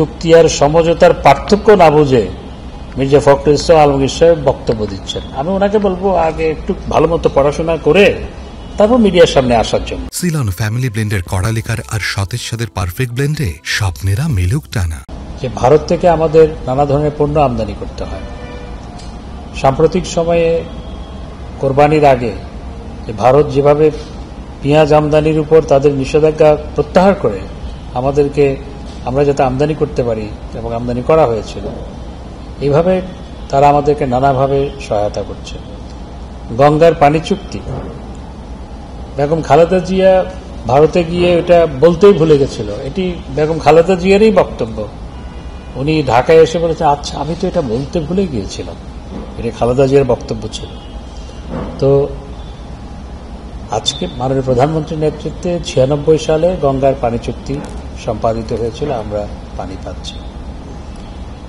চুক্তি আর সমঝোতার পার্থক্য না বুঝে মির্জা ফখরুল ইসলাম আলমগীর সাহেব বক্তব্য দিচ্ছেন। আমি ওনাকে বলবো আগে একটু ভালো মতো পড়াশোনা করে তারপর মিডিয়ার সামনে আসার জন্য। সিলন ফ্যামিলি ব্লেন্ডের কড়ালিকার আর সতেজ সাদের পারফেক্ট ব্লেন্ডে স্বপ্নেরা মেলুক টানা। যে ভারত থেকে আমাদের নানা ধরনের পণ্য আমদানি করতে হয়। সাম্প্রতিক সময়ে কোরবানির আগে ভারত যেভাবে পেঁয়াজ আমদানির উপর তাদের নিষেধাজ্ঞা প্রত্যাহার করে আমাদেরকে আমরা যাতে আমদানি করতে পারি এবং আমদানি করা হয়েছিল, এইভাবে তারা আমাদেরকে নানাভাবে সহায়তা করছে। গঙ্গার পানি চুক্তি, বেগম খালেদা জিয়া ভারতে গিয়ে এটা বলতেই ভুলে গেছিল। এটি বেগম খালেদা জিয়ারই বক্তব্য। উনি ঢাকায় এসে বলেছেন, আচ্ছা আমি তো এটা বলতে ভুলে গিয়েছিলাম। এটা খালেদা জিয়ার বক্তব্য ছিল। তো আজকে মাননীয় প্রধানমন্ত্রীর নেতৃত্বে 96 সালে গঙ্গার পানি চুক্তি সম্পাদিত হয়েছিল, আমরা পানি পাচ্ছি।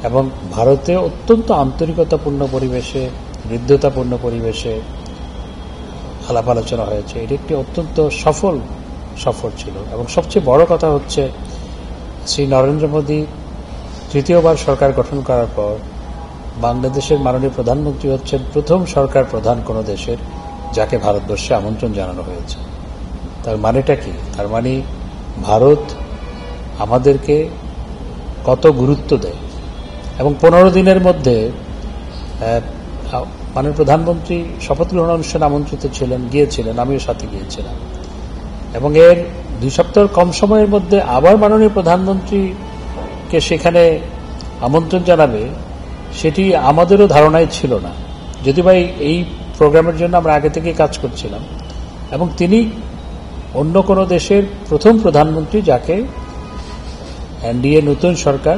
এবং ভারতে অত্যন্ত আন্তরিকতাপূর্ণ পরিবেশে, হৃদ্যতাপূর্ণ পরিবেশে আলাপ আলোচনা হয়েছে। এটি একটি অত্যন্ত সফল সফর ছিল। এবং সবচেয়ে বড় কথা হচ্ছে, শ্রী নরেন্দ্র মোদী তৃতীয়বার সরকার গঠন করার পর বাংলাদেশের মাননীয় প্রধানমন্ত্রী হচ্ছেন প্রথম সরকার প্রধান কোন দেশের যাকে ভারতবর্ষে আমন্ত্রণ জানানো হয়েছে। তার মানেটা কি? তার মানে ভারত আমাদেরকে কত গুরুত্ব দেয়। এবং 15 দিনের মধ্যে মাননীয় প্রধানমন্ত্রী শপথ গ্রহণ অনুষ্ঠানে আমন্ত্রিত ছিলেন, গিয়েছিলেন, আমিও সাথে গিয়েছিলাম। এবং এর 2 সপ্তাহ কম সময়ের মধ্যে আবার মাননীয় প্রধানমন্ত্রীকে সেখানে আমন্ত্রণ জানাবে, সেটি আমাদেরও ধারণায় ছিল না। যদি ভাই এই প্রোগ্রামের জন্য আমরা আগে থেকে কাজ করছিলাম। এবং তিনি অন্য কোনো দেশের প্রথম প্রধানমন্ত্রী যাকে এনডিএ নতুন সরকার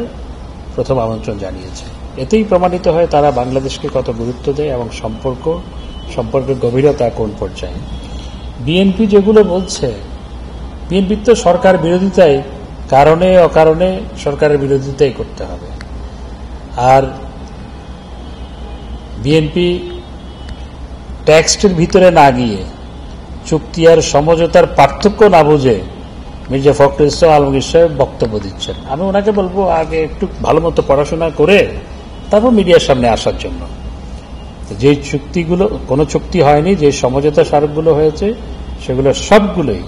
প্রথম আমন্ত্রণ জানিয়েছে। এতেই প্রমাণিত হয় তারা বাংলাদেশকে কত গুরুত্ব দেয় এবং সম্পর্কের গভীরতা কোন পর্যায়ে। বিএনপি যেগুলো বলছে, বিএনপি তো সরকার বিরোধিতায় কারণে অকারণে সরকারের বিরোধিতাই করতে হবে। আর বিএনপি টেক্সটের ভিতরে না গিয়ে চুক্তি আর সমঝোতার পার্থক্য না বুঝে মির্জা ফখরুল ইসলাম আলমগীর সাহেব বক্তব্য দিচ্ছেন। আমি ওনাকে বলবো আগে একটু ভালো মতো পড়াশোনা করে তারপর মিডিয়ার সামনে আসার জন্য। যে চুক্তিগুলো, কোনো চুক্তি হয়নি, যে সমঝোতা স্মারকগুলো হয়েছে সেগুলো সবগুলোই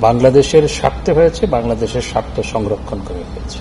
বাংলাদেশের স্বার্থে হয়েছে, বাংলাদেশের স্বার্থ সংরক্ষণ করে হয়েছে।